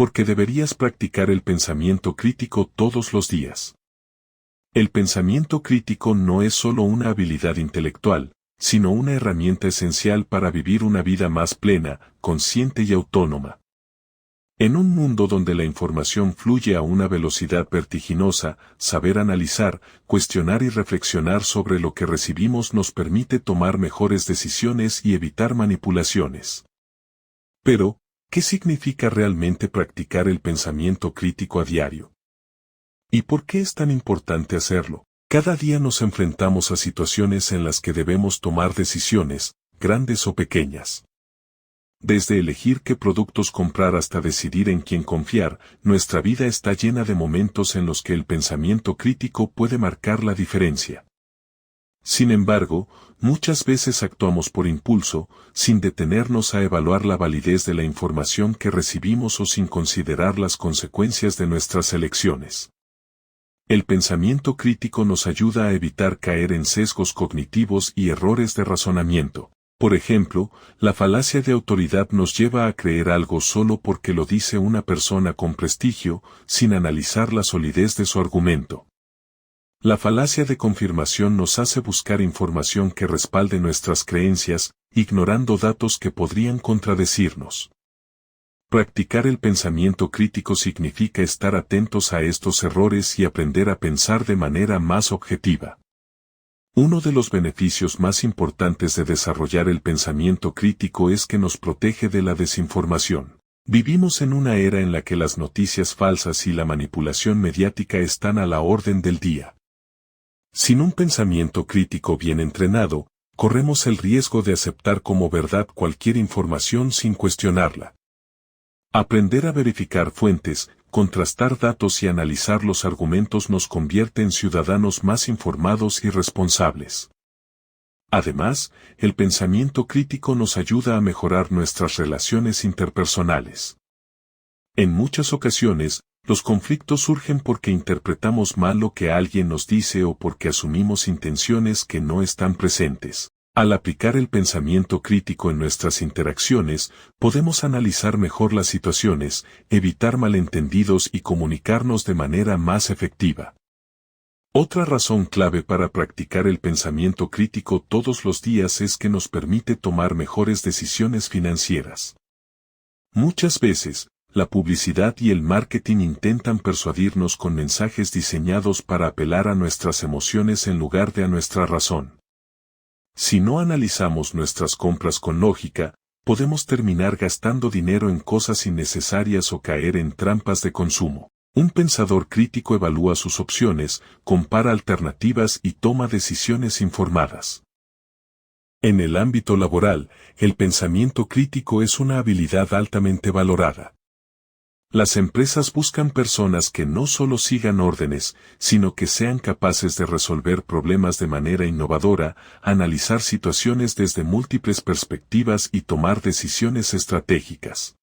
Porque deberías practicar el pensamiento crítico todos los días. El pensamiento crítico no es solo una habilidad intelectual, sino una herramienta esencial para vivir una vida más plena, consciente y autónoma. En un mundo donde la información fluye a una velocidad vertiginosa, saber analizar, cuestionar y reflexionar sobre lo que recibimos nos permite tomar mejores decisiones y evitar manipulaciones. Pero, ¿qué significa realmente practicar el pensamiento crítico a diario? ¿Y por qué es tan importante hacerlo? Cada día nos enfrentamos a situaciones en las que debemos tomar decisiones, grandes o pequeñas. Desde elegir qué productos comprar hasta decidir en quién confiar, nuestra vida está llena de momentos en los que el pensamiento crítico puede marcar la diferencia. Sin embargo, muchas veces actuamos por impulso, sin detenernos a evaluar la validez de la información que recibimos o sin considerar las consecuencias de nuestras elecciones. El pensamiento crítico nos ayuda a evitar caer en sesgos cognitivos y errores de razonamiento. Por ejemplo, la falacia de autoridad nos lleva a creer algo solo porque lo dice una persona con prestigio, sin analizar la solidez de su argumento. La falacia de confirmación nos hace buscar información que respalde nuestras creencias, ignorando datos que podrían contradecirnos. Practicar el pensamiento crítico significa estar atentos a estos errores y aprender a pensar de manera más objetiva. Uno de los beneficios más importantes de desarrollar el pensamiento crítico es que nos protege de la desinformación. Vivimos en una era en la que las noticias falsas y la manipulación mediática están a la orden del día. Sin un pensamiento crítico bien entrenado, corremos el riesgo de aceptar como verdad cualquier información sin cuestionarla. Aprender a verificar fuentes, contrastar datos y analizar los argumentos nos convierte en ciudadanos más informados y responsables. Además, el pensamiento crítico nos ayuda a mejorar nuestras relaciones interpersonales. En muchas ocasiones, los conflictos surgen porque interpretamos mal lo que alguien nos dice o porque asumimos intenciones que no están presentes. Al aplicar el pensamiento crítico en nuestras interacciones, podemos analizar mejor las situaciones, evitar malentendidos y comunicarnos de manera más efectiva. Otra razón clave para practicar el pensamiento crítico todos los días es que nos permite tomar mejores decisiones financieras. Muchas veces, la publicidad y el marketing intentan persuadirnos con mensajes diseñados para apelar a nuestras emociones en lugar de a nuestra razón. Si no analizamos nuestras compras con lógica, podemos terminar gastando dinero en cosas innecesarias o caer en trampas de consumo. Un pensador crítico evalúa sus opciones, compara alternativas y toma decisiones informadas. En el ámbito laboral, el pensamiento crítico es una habilidad altamente valorada. Las empresas buscan personas que no solo sigan órdenes, sino que sean capaces de resolver problemas de manera innovadora, analizar situaciones desde múltiples perspectivas y tomar decisiones estratégicas.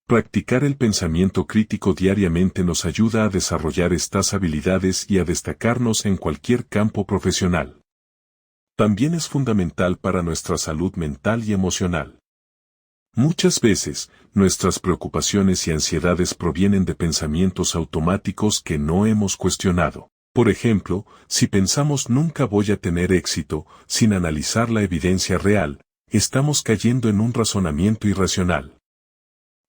Practicar el pensamiento crítico diariamente nos ayuda a desarrollar estas habilidades y a destacarnos en cualquier campo profesional. También es fundamental para nuestra salud mental y emocional. Muchas veces, nuestras preocupaciones y ansiedades provienen de pensamientos automáticos que no hemos cuestionado. Por ejemplo, si pensamos nunca voy a tener éxito, sin analizar la evidencia real, estamos cayendo en un razonamiento irracional.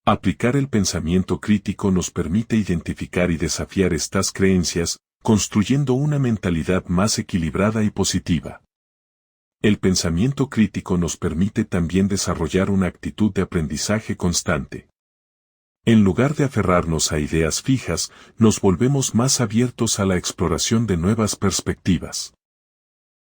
Aplicar el pensamiento crítico nos permite identificar y desafiar estas creencias, construyendo una mentalidad más equilibrada y positiva. El pensamiento crítico nos permite también desarrollar una actitud de aprendizaje constante. En lugar de aferrarnos a ideas fijas, nos volvemos más abiertos a la exploración de nuevas perspectivas.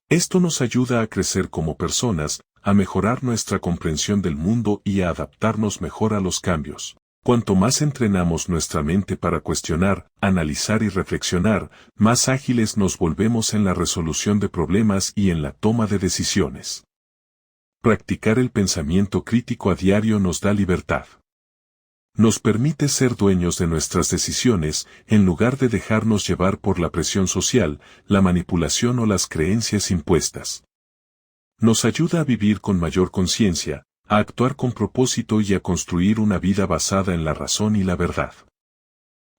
Esto nos ayuda a crecer como personas, a mejorar nuestra comprensión del mundo y a adaptarnos mejor a los cambios. Cuanto más entrenamos nuestra mente para cuestionar, analizar y reflexionar, más ágiles nos volvemos en la resolución de problemas y en la toma de decisiones. Practicar el pensamiento crítico a diario nos da libertad. Nos permite ser dueños de nuestras decisiones, en lugar de dejarnos llevar por la presión social, la manipulación o las creencias impuestas. Nos ayuda a vivir con mayor conciencia, a actuar con propósito y a construir una vida basada en la razón y la verdad.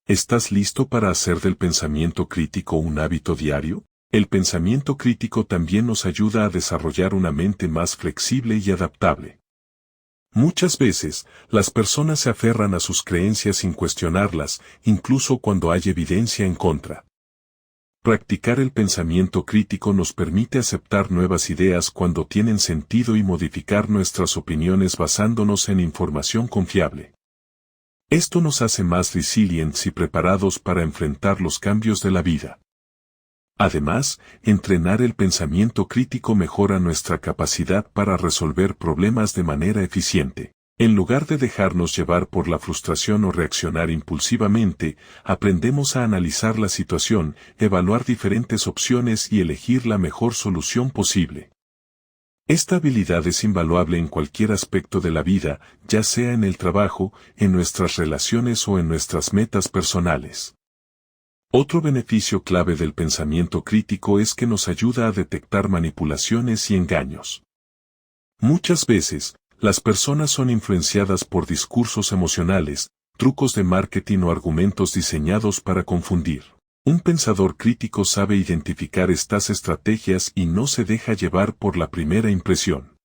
¿Estás listo para hacer del pensamiento crítico un hábito diario? El pensamiento crítico también nos ayuda a desarrollar una mente más flexible y adaptable. Muchas veces, las personas se aferran a sus creencias sin cuestionarlas, incluso cuando hay evidencia en contra. Practicar el pensamiento crítico nos permite aceptar nuevas ideas cuando tienen sentido y modificar nuestras opiniones basándonos en información confiable. Esto nos hace más resilientes y preparados para enfrentar los cambios de la vida. Además, entrenar el pensamiento crítico mejora nuestra capacidad para resolver problemas de manera eficiente. En lugar de dejarnos llevar por la frustración o reaccionar impulsivamente, aprendemos a analizar la situación, evaluar diferentes opciones y elegir la mejor solución posible. Esta habilidad es invaluable en cualquier aspecto de la vida, ya sea en el trabajo, en nuestras relaciones o en nuestras metas personales. Otro beneficio clave del pensamiento crítico es que nos ayuda a detectar manipulaciones y engaños. Muchas veces, las personas son influenciadas por discursos emocionales, trucos de marketing o argumentos diseñados para confundir. Un pensador crítico sabe identificar estas estrategias y no se deja llevar por la primera impresión.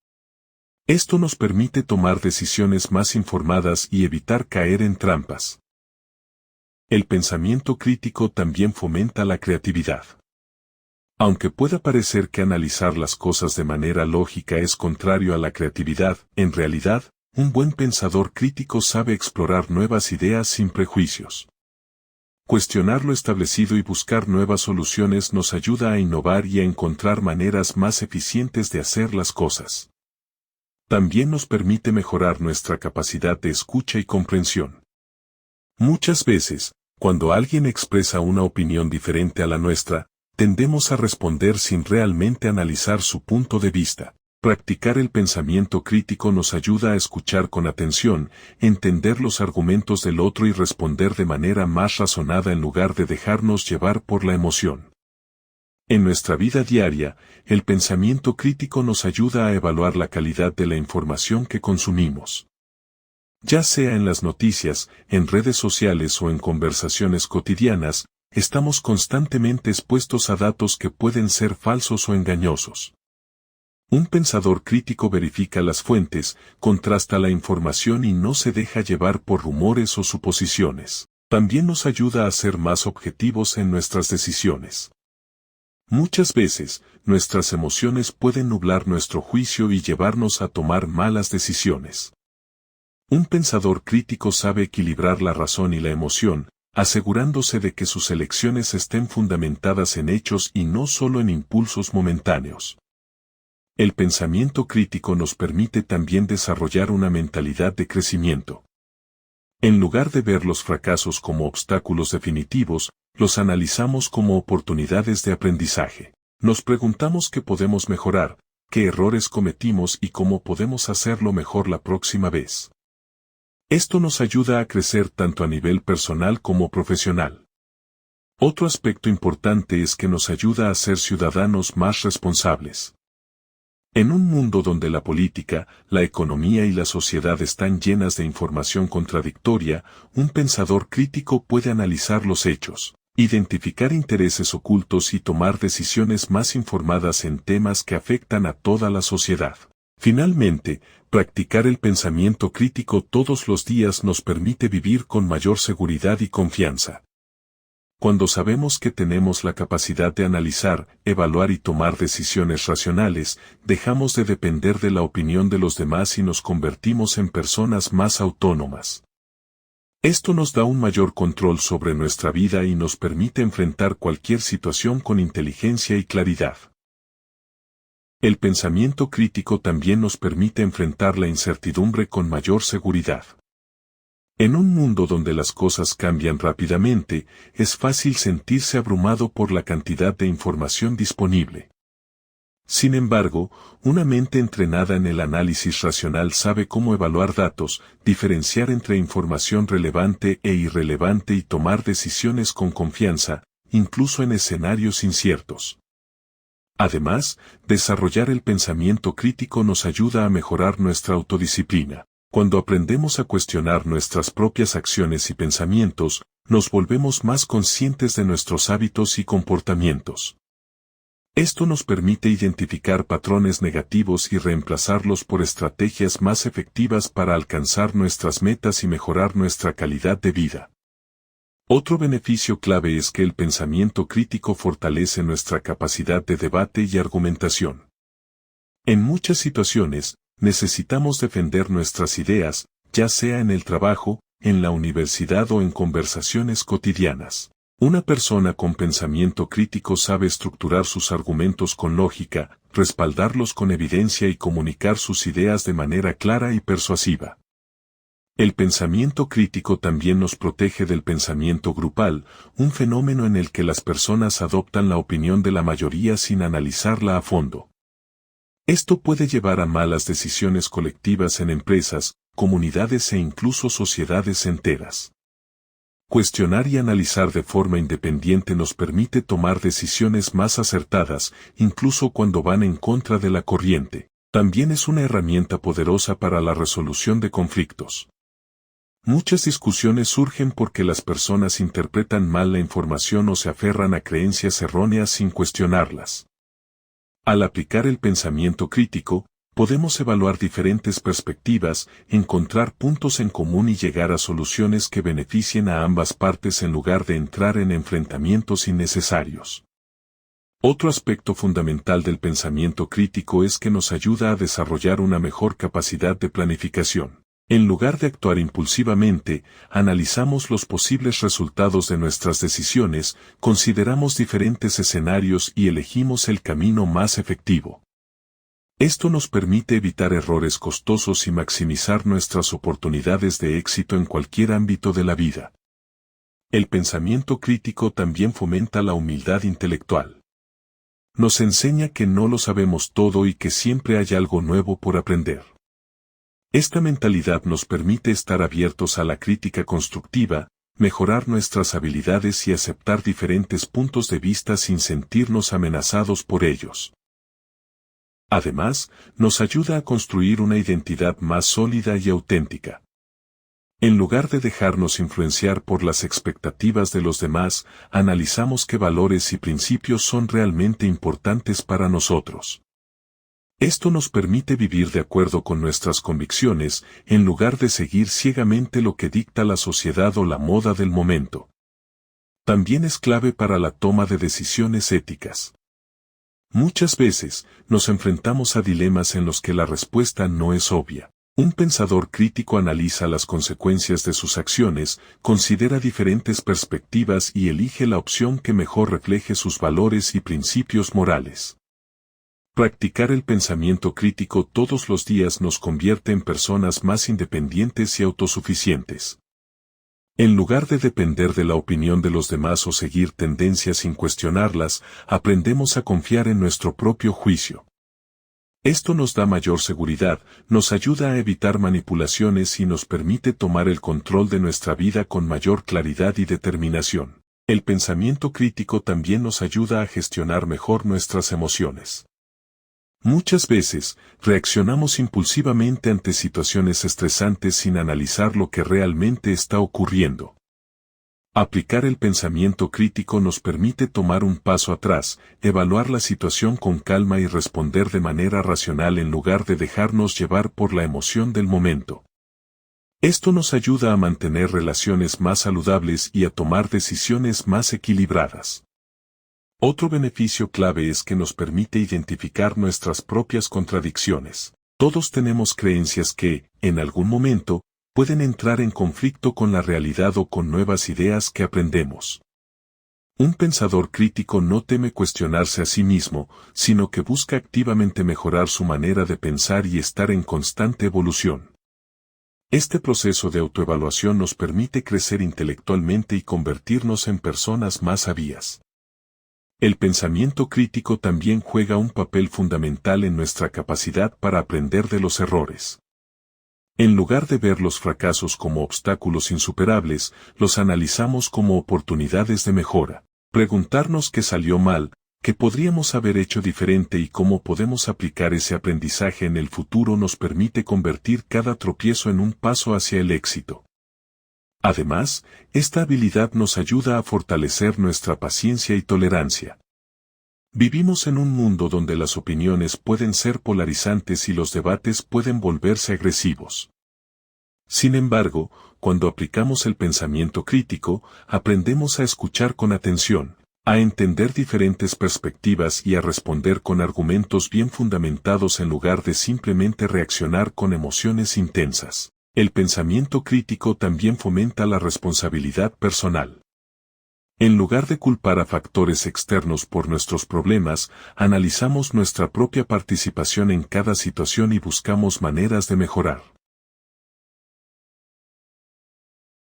Esto nos permite tomar decisiones más informadas y evitar caer en trampas. El pensamiento crítico también fomenta la creatividad. Aunque pueda parecer que analizar las cosas de manera lógica es contrario a la creatividad, en realidad, un buen pensador crítico sabe explorar nuevas ideas sin prejuicios. Cuestionar lo establecido y buscar nuevas soluciones nos ayuda a innovar y a encontrar maneras más eficientes de hacer las cosas. También nos permite mejorar nuestra capacidad de escucha y comprensión. Muchas veces, cuando alguien expresa una opinión diferente a la nuestra, tendemos a responder sin realmente analizar su punto de vista. Practicar el pensamiento crítico nos ayuda a escuchar con atención, entender los argumentos del otro y responder de manera más razonada en lugar de dejarnos llevar por la emoción. En nuestra vida diaria, el pensamiento crítico nos ayuda a evaluar la calidad de la información que consumimos. Ya sea en las noticias, en redes sociales o en conversaciones cotidianas, estamos constantemente expuestos a datos que pueden ser falsos o engañosos. Un pensador crítico verifica las fuentes, contrasta la información y no se deja llevar por rumores o suposiciones. También nos ayuda a ser más objetivos en nuestras decisiones. Muchas veces, nuestras emociones pueden nublar nuestro juicio y llevarnos a tomar malas decisiones. Un pensador crítico sabe equilibrar la razón y la emoción, asegurándose de que sus elecciones estén fundamentadas en hechos y no solo en impulsos momentáneos. El pensamiento crítico nos permite también desarrollar una mentalidad de crecimiento. En lugar de ver los fracasos como obstáculos definitivos, los analizamos como oportunidades de aprendizaje. Nos preguntamos qué podemos mejorar, qué errores cometimos y cómo podemos hacerlo mejor la próxima vez. Esto nos ayuda a crecer tanto a nivel personal como profesional. Otro aspecto importante es que nos ayuda a ser ciudadanos más responsables. En un mundo donde la política, la economía y la sociedad están llenas de información contradictoria, un pensador crítico puede analizar los hechos, identificar intereses ocultos y tomar decisiones más informadas en temas que afectan a toda la sociedad. Finalmente, practicar el pensamiento crítico todos los días nos permite vivir con mayor seguridad y confianza. Cuando sabemos que tenemos la capacidad de analizar, evaluar y tomar decisiones racionales, dejamos de depender de la opinión de los demás y nos convertimos en personas más autónomas. Esto nos da un mayor control sobre nuestra vida y nos permite enfrentar cualquier situación con inteligencia y claridad. El pensamiento crítico también nos permite enfrentar la incertidumbre con mayor seguridad. En un mundo donde las cosas cambian rápidamente, es fácil sentirse abrumado por la cantidad de información disponible. Sin embargo, una mente entrenada en el análisis racional sabe cómo evaluar datos, diferenciar entre información relevante e irrelevante y tomar decisiones con confianza, incluso en escenarios inciertos. Además, desarrollar el pensamiento crítico nos ayuda a mejorar nuestra autodisciplina. Cuando aprendemos a cuestionar nuestras propias acciones y pensamientos, nos volvemos más conscientes de nuestros hábitos y comportamientos. Esto nos permite identificar patrones negativos y reemplazarlos por estrategias más efectivas para alcanzar nuestras metas y mejorar nuestra calidad de vida. Otro beneficio clave es que el pensamiento crítico fortalece nuestra capacidad de debate y argumentación. En muchas situaciones, necesitamos defender nuestras ideas, ya sea en el trabajo, en la universidad o en conversaciones cotidianas. Una persona con pensamiento crítico sabe estructurar sus argumentos con lógica, respaldarlos con evidencia y comunicar sus ideas de manera clara y persuasiva. El pensamiento crítico también nos protege del pensamiento grupal, un fenómeno en el que las personas adoptan la opinión de la mayoría sin analizarla a fondo. Esto puede llevar a malas decisiones colectivas en empresas, comunidades e incluso sociedades enteras. Cuestionar y analizar de forma independiente nos permite tomar decisiones más acertadas, incluso cuando van en contra de la corriente. También es una herramienta poderosa para la resolución de conflictos. Muchas discusiones surgen porque las personas interpretan mal la información o se aferran a creencias erróneas sin cuestionarlas. Al aplicar el pensamiento crítico, podemos evaluar diferentes perspectivas, encontrar puntos en común y llegar a soluciones que beneficien a ambas partes en lugar de entrar en enfrentamientos innecesarios. Otro aspecto fundamental del pensamiento crítico es que nos ayuda a desarrollar una mejor capacidad de planificación. En lugar de actuar impulsivamente, analizamos los posibles resultados de nuestras decisiones, consideramos diferentes escenarios y elegimos el camino más efectivo. Esto nos permite evitar errores costosos y maximizar nuestras oportunidades de éxito en cualquier ámbito de la vida. El pensamiento crítico también fomenta la humildad intelectual. Nos enseña que no lo sabemos todo y que siempre hay algo nuevo por aprender. Esta mentalidad nos permite estar abiertos a la crítica constructiva, mejorar nuestras habilidades y aceptar diferentes puntos de vista sin sentirnos amenazados por ellos. Además, nos ayuda a construir una identidad más sólida y auténtica. En lugar de dejarnos influenciar por las expectativas de los demás, analizamos qué valores y principios son realmente importantes para nosotros. Esto nos permite vivir de acuerdo con nuestras convicciones, en lugar de seguir ciegamente lo que dicta la sociedad o la moda del momento. También es clave para la toma de decisiones éticas. Muchas veces, nos enfrentamos a dilemas en los que la respuesta no es obvia. Un pensador crítico analiza las consecuencias de sus acciones, considera diferentes perspectivas y elige la opción que mejor refleje sus valores y principios morales. Practicar el pensamiento crítico todos los días nos convierte en personas más independientes y autosuficientes. En lugar de depender de la opinión de los demás o seguir tendencias sin cuestionarlas, aprendemos a confiar en nuestro propio juicio. Esto nos da mayor seguridad, nos ayuda a evitar manipulaciones y nos permite tomar el control de nuestra vida con mayor claridad y determinación. El pensamiento crítico también nos ayuda a gestionar mejor nuestras emociones. Muchas veces, reaccionamos impulsivamente ante situaciones estresantes sin analizar lo que realmente está ocurriendo. Aplicar el pensamiento crítico nos permite tomar un paso atrás, evaluar la situación con calma y responder de manera racional en lugar de dejarnos llevar por la emoción del momento. Esto nos ayuda a mantener relaciones más saludables y a tomar decisiones más equilibradas. Otro beneficio clave es que nos permite identificar nuestras propias contradicciones. Todos tenemos creencias que, en algún momento, pueden entrar en conflicto con la realidad o con nuevas ideas que aprendemos. Un pensador crítico no teme cuestionarse a sí mismo, sino que busca activamente mejorar su manera de pensar y estar en constante evolución. Este proceso de autoevaluación nos permite crecer intelectualmente y convertirnos en personas más sabias. El pensamiento crítico también juega un papel fundamental en nuestra capacidad para aprender de los errores. En lugar de ver los fracasos como obstáculos insuperables, los analizamos como oportunidades de mejora. Preguntarnos qué salió mal, ¿Qué podríamos haber hecho diferente y cómo podemos aplicar ese aprendizaje en el futuro nos permite convertir cada tropiezo en un paso hacia el éxito? Además, esta habilidad nos ayuda a fortalecer nuestra paciencia y tolerancia. Vivimos en un mundo donde las opiniones pueden ser polarizantes y los debates pueden volverse agresivos. Sin embargo, cuando aplicamos el pensamiento crítico, aprendemos a escuchar con atención, a entender diferentes perspectivas y a responder con argumentos bien fundamentados en lugar de simplemente reaccionar con emociones intensas. El pensamiento crítico también fomenta la responsabilidad personal. En lugar de culpar a factores externos por nuestros problemas, analizamos nuestra propia participación en cada situación y buscamos maneras de mejorar.